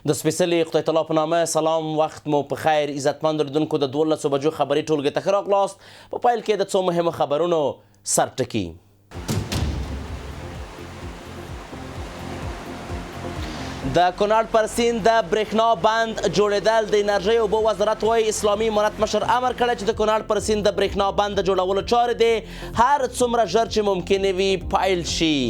د سپېڅلي خدای تعالی په نامه سلام، وخت مو په خیر. عزتمند اورېدونکو، د 12 بجو خبري ټولګې ته ښه راغلاست. په پیل کې د څو مهمو خبرونو سرټکي. د کونړ پر سیند د برېښنا بند جوړېدل. د انرژۍ اوبو وزارت وایي اسلامي امارت مشر امر کړی چې د کونړ پر سیند د برېښنا بند د جوړولو چارې دې هر څومره ژر چې ممکنه وي پیل شي.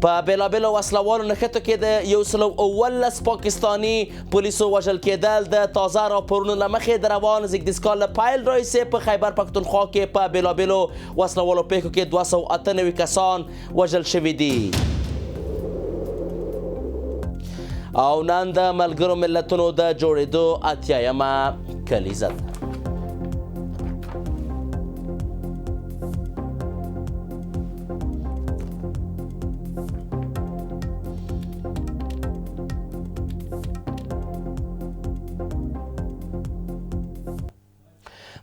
په بېلابېلو وسلوالو نښتو کې د 119 پاکستاني پولیسو وژل کېدل. د تازه راپورونو له مخې د روان زیږدیز کال له پیل راهیسې په خیبر پښتونخوا کې په بېلابېلو وسلوالو پیښو کې 298 کسان وژل شوي دي. او نن د ملګرو ملتونو د جوړېدو 80مه کلیزه ده.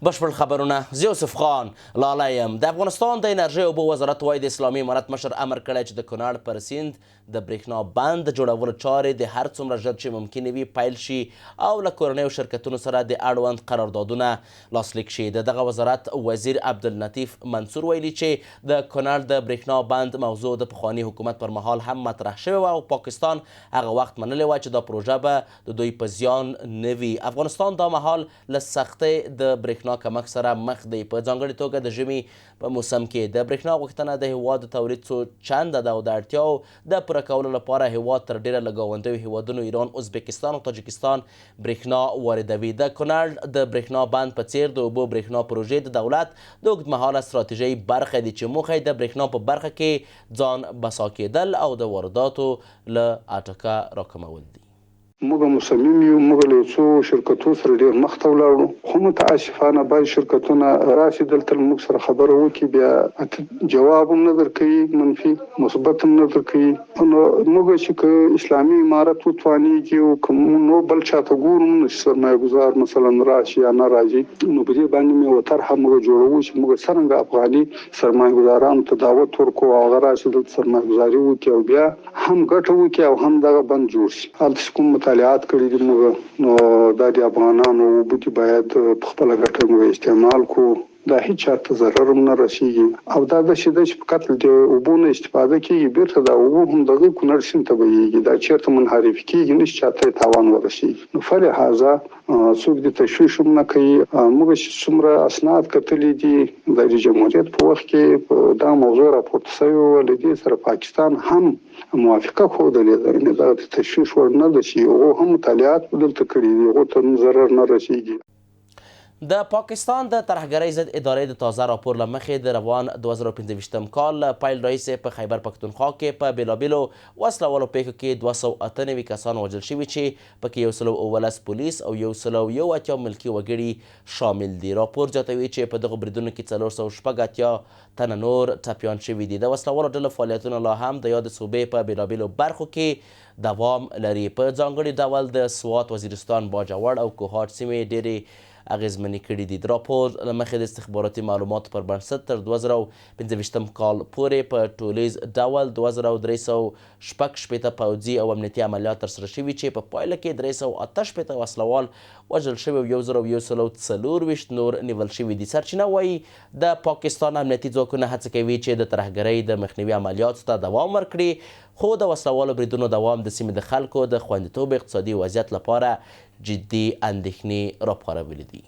بشپړ خبرونه. زه یوسف خان لالی یم. د افغانستان د انرژۍ اوبو وزارت وایي د اسلامي امارت مشر امر کړی چې د کونړ پر سیند د برېښنا بند د جوړولو چارې د هر څومره ژر چې ممکنه وي پیل شي او له کورنیو شرکتونو سره د اړوند قراردادونه لاسلیک شي. د دغه وزارت وزیر عبداللطیف منصور ویلي چې د کونړ د برېښنا بند موضوع د پخواني حکومت پر مهال هم مطرح شوې وه او پاکستان هغه وخت منلې وه چې دا پروژه به د دوی په زیان نه وي. افغانستان دا مهال له سختۍ د برېښنا کمښت سره مخ دی. په ځانګړې توګه د ژمي په موسم کې د برېښنا غوښتنه د هېواد د تولید څو چنده ده او د اړتیاو د پوره کولو لپاره هېواد تر ډېره له ګاونډیو هېوادونو ایران، ازبکستان او تاجکستان برېښنا واردوي. د کونړ د برېښنا بند په څېر د اوبو برېښنا پروژې د دولت د اوږدمهاله ستراتیژۍ برخه دي چې موخه یې د برېښنا په برخه کې ځان بسا کېدل او د وارداتو له اټکه راکمول دي. موږ مصمم یو، موږ له څو شرکتو سره ډېر مخته ولاړو، خو متاسفانه بعضې شرکتونه راشي دلته موږ سره خبره وکړي، بیا جواب هم نه درکوي، منفي مثبت هم نه درکوي. نو موږ چې که اسلامي امارت وتوانېږي او که نو بل چاته ګورو چې سرمایه ګزار مثلا راشي یا نه راځي، نو په دې باندې مې یوه طرحه موږ جوړوو چې موږ څرنګه افغاني سرمایه ګزارانو ته دعوت ورکړو او هغه راشي دلته سرمایه ګزاري وکړي او بیا هم ګټه وکړي او هم دغه بند جوړ شي. هلته چې کوم مطالعات کړي دي موږ، نو دا د افغانانو اوبه دي باید په خپله ګټه موږ استعمال کړو، دا هیڅ چاته ضرر هم نه رسیږي. او دا داسې ده چې په قتل د اوبو نه استفاده کېږي، بیرته دا اوبه هم دغه کونړ سیند ته بهیږي، دا چېرته منحرف کېږي، نه چې چاته یې تاوان ورسیږي. نو فلهذا څوک د تشویش هم نه کوي. موږ چې څومره اسناد کتلي دي د رئیس جمهوریت په وخت کې دا موضوع راپورته شوې وه، له دې سره پاکستان هم موافقه ښودلې ده، یعنې دغه د تشویش وړ نه ده چې هغو هم مطالعات دلته کړي دي، هغو ته هم ضرر نه رسیږي. د پاکستان د ترهګرۍ ضد ادارې د تازه راپور له مخې د روان 2015 کال پیل راهیسې په خیبر پښتونخوا کې په بېلابېلو وسلوالو پیښو کې 298 کسان وژل شوي چې پکې 119 پولیس او 181 ملکي وګړي شامل دي. راپور زیاتوي چې په دغو بریدونو کې 480 تنه نور ټپیان شوي دي. د وسلوالو ډلو فعالیتونه لا هم د یاد صوبې په بېلابېلو برخو کې دوام لري. په ځانګړي ډول د سوات، وزیرستان، باجوړ او کوهاټ سیمې ډېرې اغیزمنې کړي دي. د راپور له مخې د استخباراتي معلوماتو پر بنسټ تر 2015 کال پورې په ټولیز ډول 2386 پوځي او امنیتي عملیات ترسره شوي چې په پایله کې 368 وسلوال وژل شوي او 1140 نور نیول شوي دي. سرچینه وایي د پاکستان امنیتي ځواکونه هڅه کوي چې د ترهګرۍ د مخنیوي عملیاتو ته دوام ورکړي، خو د وسلوالو بریدونو دوام د سیمې د خلکو د خوندیتوب اقتصادي وضعیت لپاره جدي اندېښنې راپارولي دي.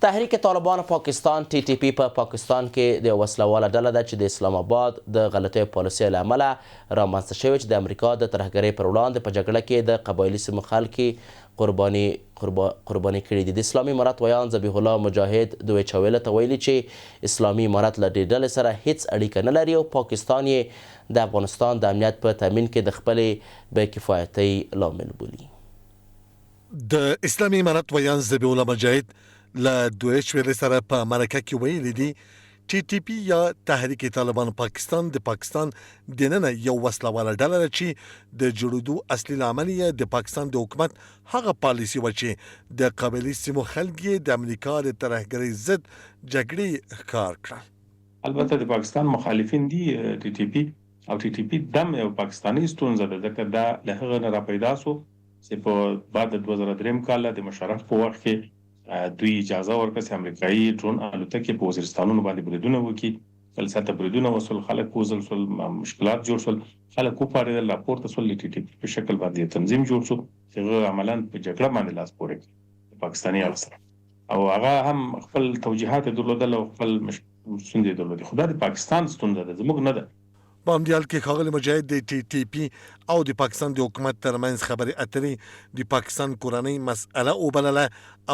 تحریک طالبان پاکستان TTP په پاکستان کې د وسلواله ډله ده چې د اسلام آباد د غلطیو پالیسیو له امله رامنځته شوې چې د امریکا د ترهګرۍ پر وړاندې په جګړه کې د قبایلي سیمو خلکي قرباني کړي دي. د اسلامي امارت ویان ذبیح الله مجاهد دوی چاویله ته ویلي چې اسلامي امارت له دې ډلې سره هیڅ اړیکه نه لري او پاکستان یې د افغانستان د امنیت په تامین کې د خپلې بې کفایتۍ لامل بولي. د اسلامي امارت ویان ذبیح الله مجاهد له دوی چاویلې سره په مرکه کې ویلي دي ټي ټي پی یا تحریک طالبان پاکستان د پاکستان دننه یو وسلواله ډله ده چې د جوړېدو اصلي لامل یې د پاکستان د حکومت هغه پالیسي وه چې د قبایلي سیمو خلک یې د امریکا د ترهګرۍ ضد جګړې ښکار کړه. البته د پاکستان مخالفین دي ټي ټي پی او ټي ټي پی دم یو پاکستاني ستونزه ده ځکه دا له هغه نه راپیدا سو چې په بعد د 2003 کال د مشرف په وخت کې دوی اجازه ورکړه چې امریکایي ډرون الوتکې په وزیرستانونو باندې بریدونه وکړي. فلسفه بریدونه وصل خلک وزل سول مشکلات جوړ سول خلک وپارېدل راپورته سول ټي ټي پی په شکل باندې تنظیم جوړ شو چې هغه عملاً په جګړه باندې لاس پورې کړ پاکستاني افسر او هغه هم خپل توجیهات درلودل او خپل ستونزې درلودې. خو دا د پاکستان ستونزه ده زموږ نه ده. په همدې حال کې ښاغلي مجاهد د ټي ټي پی او د پاکستان د حکومت ترمنځ خبرې اترې د پاکستان کورنۍ مسأله وبلله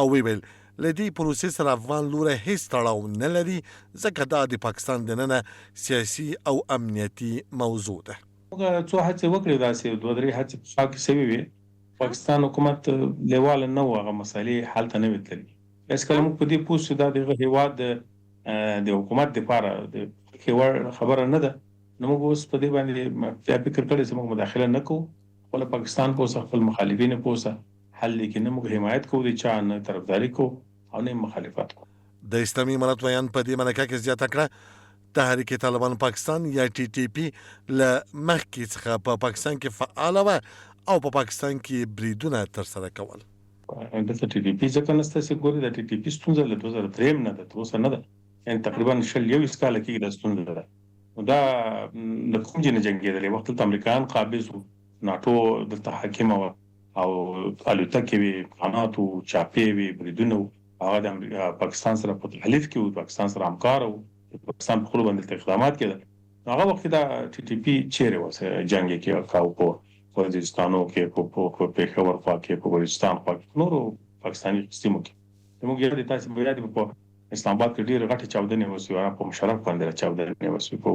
او ویل له دې پروسې سره افغان لوری هیڅ تړاو نه لري ځکه دا د پاکستان دننه سیاسي او امنیتي موضوع ده. موږ څو هڅې وکړې داسې 2-3 هڅې په خوا کې سوي وې. پاکستان حکومت لیواله نه و هغه مسالې حل ته نه وې تللي. هېڅکله موږ په دې پوه شو دا د هېواد د حکومت دپاره د ښې خبره نه ده. نو موږ اوس په دې باندې فکر کړی چې موږ مداخله نه کوو. خپل پاکستان پوسه خپل مخالفین پوسه حل لیکن نه موږ حمایت کوو د چا نه طرفداري کوو او نه مخالفت کوو. د اسلامي امارت ویان په دې مرکه کې زیاته کړه تحریک طالبان پاکستان یا ټي ټي پی له مخکې څخه په پاکستان کې فعاله وه او په پاکستان کې بریدونه ترسره کول. دلته ټي ټي پی ځکه نشته چې ګوري د ټي ټي پی ستونزه له 2003 نه ده تر اوسه نه ده. یعنې تقریبا 21 کاله کېږي دا ستونزه ده. دا د کوم ځای نه جنګېدلې وخت دلته امریکایان قابض وو ناټو دلته حاکمه وه او الوتکې وې امکانات وو چاپې وې بریدونه وو هغه د پاکستان سره په تحالف کې وو پاکستان سره همکاره وو پاکستان په خپلو باندې دلته اقدامات کېدل. هغه وخت دا ټي ټي پی چیرې وه جنګ یې کاوه په وزیرستانو کې په پېښور خوا کې په بلوچستان خوا کې نورو پاکستاني سیمو کې. زموږ یاد دی تاسې به یاد وي په اسلام آباد کې ډېرې غټې چاودنې وسوې په مشرف باندې چاودنې وسوې په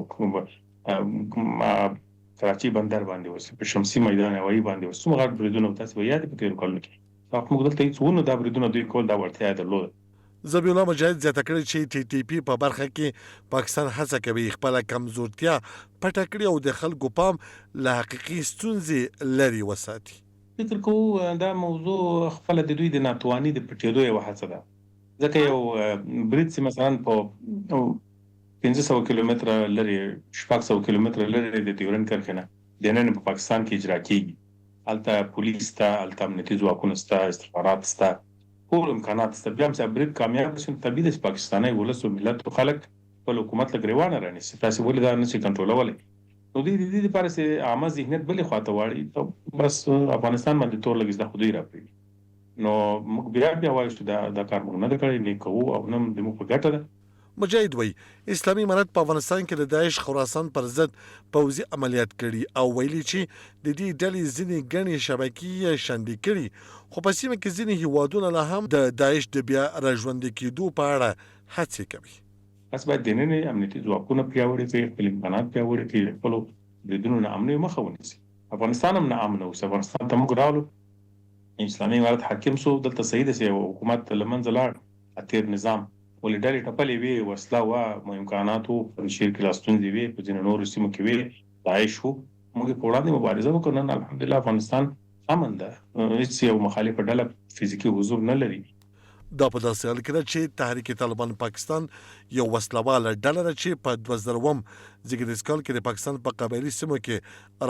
کراچي بندر باندې وسوې په شمسي میدان هوایي باندې وسوې څومره غټ بریدونه تاسې به یاد وي په تېرو کلونو کې. موږ دلته هېڅ ونه دا بریدونه دوی کول دا وړتیا یې درلوده. ذبیح الله مجاهد زیاته کړې چې ټي ټي پی په برخه کې پاکستان هڅه کوي خپله کمزورتیا پټه کړي او د خلکو پام له حقیقي ستونزې لرې وساتي. فکر کوو دا موضوع خپله د دوی د ناتواني د پټېدو یوه هڅه ده. ځکه یو برید چې مثلا په 500 کیلومتره لرې 600 کیلومتره لرې د ډیورنډ کرښې نه دننه په پاکستان کې اجرا کېږي هلته پولیس شته هلته امنیتي ځواکونه شته استخبارات شته ټول امکانات شته بیا هم چې برید کامیاب شي طبیعي ده چې پاکستانی ولس او ملت او خلک خپل حکومت له ګریوانه رانیسي. تاسې ولې دا نشئ کنټرولولی؟ نو دوی د دې دپاره چې عامه ذهنیت بلې خواته واړي بس افغانستان باندې تور لګي زده خو دوی راپرېږدي. نو موږ بیا وایو چې دا کار موږ نه ده کړی نه کوو او نه د موږ په ګټه ده. مجاهد وایي اسلامي امارت په افغانستان کې د داعش خراسان پر ضد پوځي عملیات کړي او ویلي چې د دې ډلې ځینې ګڼې شبکې یې شنډې کړي خو په سیمه کې ځینې هیوادونه لا هم د داعش د بیا راژوندي کېدو په اړه هڅې کوي. بس باید دننه امنیتي ځواکونه پیاوړي کړي خپل امکانات پیاوړي کړي خپلو بریدونو نه امن مخه ونیسي. افغانستان هم نه امن اوسي. افغانستان ته موږ راغلو اسلامي امارت حاکم سو دلته صحیح ده چې حکومت له منځه لاړ تېر نظام ولې ډلې ټپلې وې وسله وه امکانات وو په شیر کې لا ستونزې وې په ځینو نورو سیمو کې وې داعش وو موږ په وړاندې مبارزه وکړو. نن الحمدلله افغانستان امن ده هېڅ یو مخالفه ډله فزیکي حضور نه لري. دا په داسې حال کې ده چې تحریک طالبان پاکستان یو وسلواله ډله ده چې په 2000 زیږدیز کال کې د پاکستان په قبایلي سیمو کې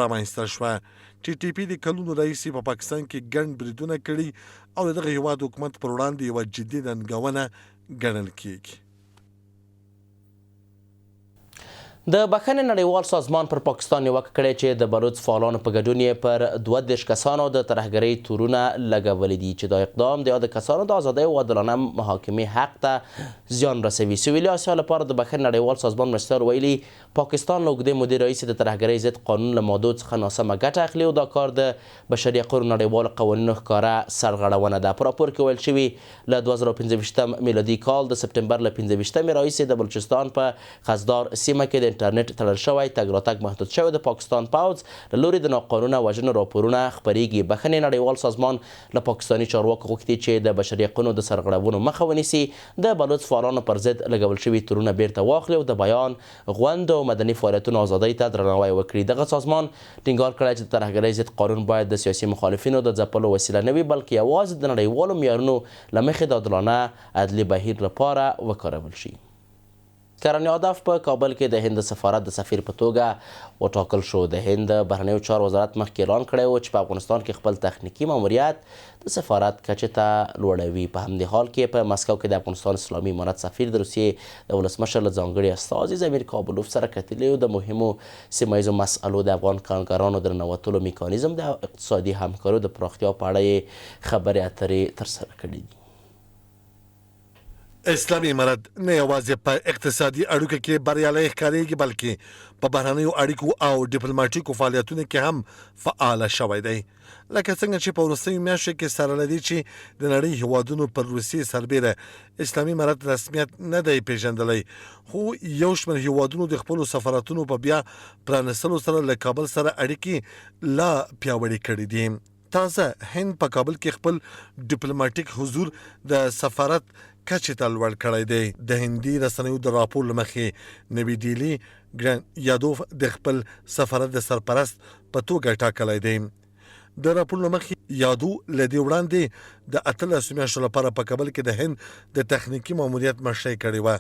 رامنځته شوه. ټي ټي پی د کلونو راهیسې په پاکستان کې ګڼ بریدونه کړي او د دغه هېواد حکومت پر وړاندې یوه جدي ننګونه ګڼل کېږي. د بخښنې نړیوال سازمان پر پاکستان نیوکه کړې چې د بلوچ فعالانو په ګډون یې پر 32 کسانو د ترهګرۍ تورونه لګولي دي چې دا اقدام د یاد کسانو د ازادۍ او عادلانه محاکمې حق ته زیان رسوي. سویلي اسیا لپاره د بخښنې نړیوال سازمان مرستیال ویلي پاکستان له اوږدې مودې راهیسې د ترهګرۍ ضد قانون له مادو څخه ناسمه ګټه اخلي او دا کار د بشري حقوقو نړیوالو قوانینو ښکاره سرغړونه ده. په راپور کې ویل شوي له 2015 میلادي کال د سپتمبر له 15 راهیسې د بلوچستان په خزدار سیمه کې د انټرنیټ تړل شوی، تګ راتګ محدود شوی. د پاکستان پوځ له لوري د ناقانونه وژنو راپورونه خپریږي. بخښنې نړیوال سازمان له پاکستاني چارواکو غوښتي چې د بشري حقونو د سرغړونو مخه ونیسي، د بلوچ فعالانو پر ضد لګول شوي تورونه بیرته واخلي او د بیان، غونډ او مدني فعالیتونو ازادۍ ته درناوی وکړي. دغه سازمان ټینګار کړی چې د ترهګرۍ ضد قانون باید د سیاسي مخالفینو د ځپلو وسیله نه وي، بلکې یوازې د نړیوالو معیارونو له مخې د عادلانه عدلي بهیر لپاره وکارول شي. کرن یادف په کابل کې د هند سفارت د سفیر په توګه وټاکل شو. د هند بهرنیو چارو وزارت مخکې اعلان کړی و چې په افغانستان کې خپل تخنیکي ماموریت د سفارت کچې ته لوړوي. په همدې حال کې په مسکو کې د افغانستان اسلامي امارت سفیر د روسیې د ولسمشر له ځانګړي استازي زمیر کابلوف سره کتلي او د مهمو سیمه ییزو مسألو د افغان کارګرانو د ننوتلو میکانیزم د اقتصادي همکاریو د پراختیا په اړه یې خبرې اترې ترسره کړې دي. اسلامي امارت نه یوازې په اقتصادي اړیکو کې بریالی ښکارېږي، بلکې په بهرنیو اړیکو او ډیپلوماټیکو فعالیتونو کې هم فعال شوی دی. لکه څنګه چې په وروستیو میاشتو کې سره له دې چې د نړۍ هیوادونو پر روسیې سربیره اسلامي امارت رسمیت نه دی پیژندلی، خو یو شمېر هیوادونو د خپلو سفارتونو په بیا پرانستلو سره له کابل سره اړیکې لا پیاوړې کړي دي. تازه هند په کابل کې خپل ډیپلوماټیک حضور د سفارت کچې ته لوړ کړی دی. د هندي رسنیو د راپور له مخې نوی ډیلي ګران یادوف د خپل سفارت د سرپرست په توګه ټاکلی دی. د راپور له مخې یادو له دې وړاندې د 18 میاشتو لپاره په کابل کې د هند د تخنیکي ماموریت مشري کړې وه.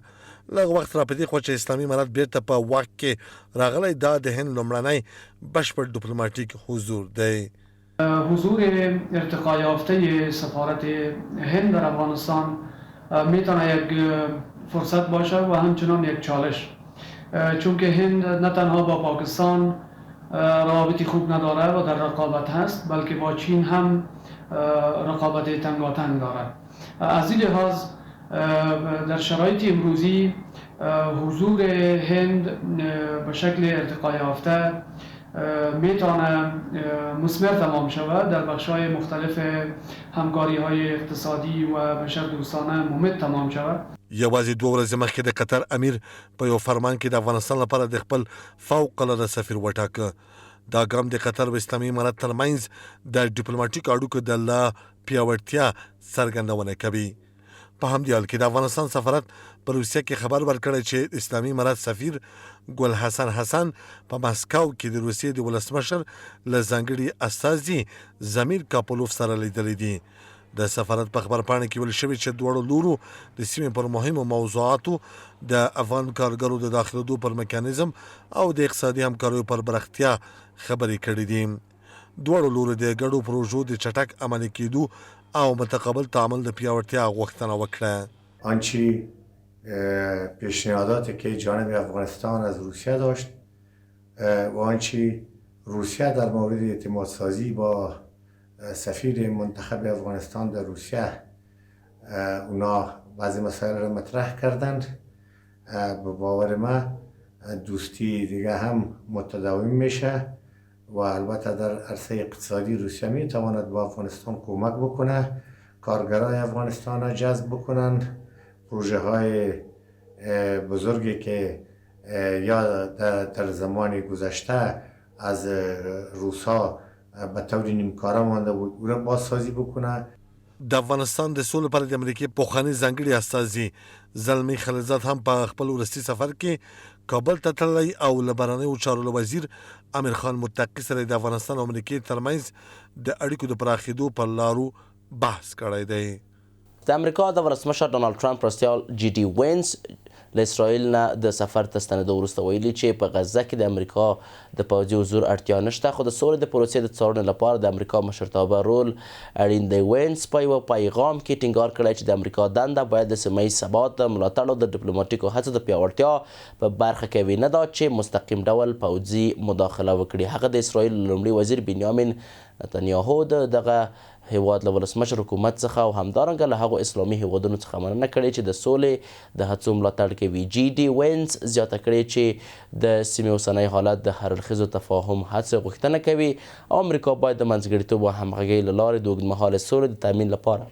لږ وخت را په دې خوا چې اسلامي امارت بیرته په واک کې راغلی، دا د هند لومړنی بشپړ ډیپلوماټیک حضور دی. حضور ارتقا یافته سفارت هند در افغانستان میتونه یک فرصت باشه و همچنان یک چالش، چون که هند نه تنها با پاکستان روابطی خوب نداره و در رقابت هست، بلکه با چین هم رقابت تنگاتنگ دارد. از این لحاظ در شرایط امروزی حضور هند به شکل ارتقا یافته میتونه مثمر تمام شود، در بخش‌های مختلف همکاری‌های اقتصادی و بشردوستانه ممد تمام شود. یوازې 2 ورځې مخکې د قطر امیر په یو فرمان کې د افغانستان لپاره د خپل فوق العاده سفیر وټاکه. دا ګام د قطر او اسلامي امارت ترمنځ د ډیپلوماټیک اړیکو د لا پیاوړتیا څرګندونه کوي. په همدې حال کې د افغانستان سفارت په روسیه کې خبر ورکړی چې اسلامي امارت سفیر ګل حسن په مسکو کې د روسیې د ولسمشر له ځانګړي استازي زمیر کاپلوف سره لیدلی دي. د سفارت په خبرپاڼه کې ویل شوي چې دواړو لورو د سیمې پر مهمو موضوعاتو د افغان کارګرو د داخلېدو پر میکانیزم او د اقتصادي همکاریو پر پراختیا خبرې کړې دي. دواړو لورو د ګډو پروژو د چټک عملي کېدو او متقابل تعامل د پیاوړتیا غوښتنه وکړه. آنچه پیشنهاداتی که جانب افغانستان از روسیه داشت و آنچه روسیه در مورد اعتماد سازی با سفیر منتخب افغانستان در روسیه اونا بعضی مسائل را مطرح کردند، به باور ما دوستی دیگه هم متداوم میشه و البته در عرصه اقتصادی روسیه می تواند با افغانستان کمک بکنه، کارگرای افغانستان را جذب بکنند، پروژه های بزرگی که یا در زمان گذشته از روسا به طور نیمکاره مانده بود او را بازسازی بکنه. د افغانستان د سولې لپاره د امریکای پوخاني ځانګړي استازي زلمی خلیلزاد هم په خپل وروستي سفر کې کابل ته تللی او له بهرنیو چارو وزیر امیر خان متقي سره د افغانستان او امریکای ترمنځ د اړیکو د پراخېدو پر لارو بحث کړی دی. د امریکا د ولسمشر ډونالد ټرمپ مرستیال جی ډي وینس له اسرائیل نه د سفر ته ستنېدو وروسته ویلي چې په غزه کې د امریکا د پوځي حضور اړتیا نشته، خو د سولې د پروسې د څارنې لپاره د امریکا مشرتابه رول اړین دی. وینس په یوه پیغام کې ټینګار کړی چې د امریکا دنده باید د سیمه ییز ثبات، ملاتړ او د ډیپلوماټیکو هڅو د پیاوړتیا په برخه کې وي، نه دا چې مستقیم ډول پوځي مداخله وکړي. هغه د اسرائیل لومړي وزیر بنیامین نتنیاهو دغه هیواد له ولسمشر حکومت څخه او همدارنګه له هغو اسلامي هیوادونو څخه مننه کړې چې د سولې د هڅو ملاتړ کوي. جی ډي وینس زیاته کړې چې د سیمې اوسنی حالت د هراړخیزو تفاهم هڅې غوښتنه کوي او امریکا باید د منځګړیتوب او همغږۍ له لارې د اوږدمهاله سولې د تامین لپاره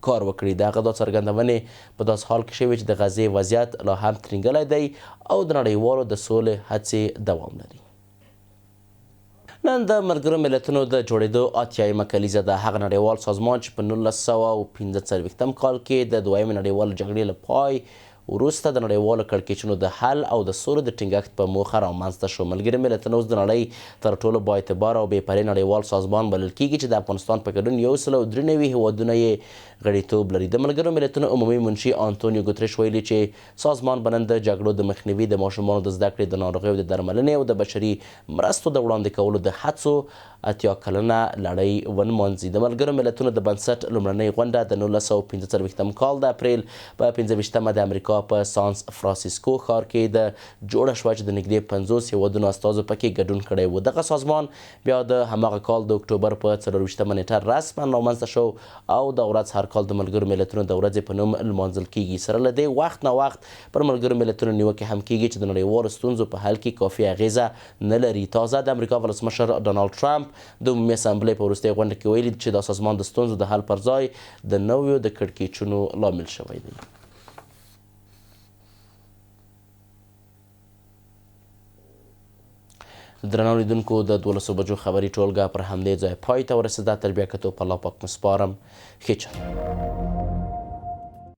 کار وکړي. دغه دا څرګندونې په داسې حال کې شوې چې د غزې وضعیت لا هم ترینګلی دی او د نړیوالو د سولې هڅې دوام لري. نن د ملګرو ملتونو د جوړېدو 80مه کلیزه ده. هغه نړیوال سازمان چې په 1945 کال کې د دویمې نړیوالې جګړې له پای وروسته د نړیوالو کړکېچونو د حل او د سولې د ټینګښت په موخه رامنځته شو. ملګري ملتونه اوس د نړۍ تر ټولو با اعتباره او بې پرې نړیوال سازمان بلل کیږي چې د افغانستان په ګډون 193 هیوادونه یې غړیتوب لري. د ملګرو ملتونو عمومي منشي انټونیو ګوتریش ویلي چې سازمان به نن د جګړو د مخنیوي، د ماشومانو د زده کړې، د ناروغیو د درملنې او د بشري مرستو د وړاندې کولو د هڅو 80 کلنه لړۍ ونمانځي. د ملګرو ملتونو د بنسټ لومړنۍ غونډه د 1945 کال د اپریل په 15مه د امریکا په سان فرانسیسکو ښار کې د جوړه شوه چې د نږدې 50 هیوادونو استازو پکې ګډون کړی و. دغه سازمان بیا د هماغه کال د اکتوبر په 24مه نیټه رسما رامنځته شو او دا ورځ هر کال د ملګرو ملتونو د ورځې په نوم لمانځل کیږي. سره له دې وخت نه وخت پر ملګرو ملتونو نیوکې هم کیږي چې د نړیوالو ستونزو په حل کې کافي اغیزه نه لري. تازه د امریکا ولسمشر ډانالډ ټرمپ د عمومي اسامبلې په وروستۍ غونډه کې ویلي چې دا سازمان د ستونزو د حل پر ځای د نویو د کړکېچونو لامل شوی دی. درنو لیدونکو، د 12 بجو خبري ټولګه پر همدې ځای پای ته ورسېده. تر بیا کتو په الله پاک مو سپارم. ښه چل.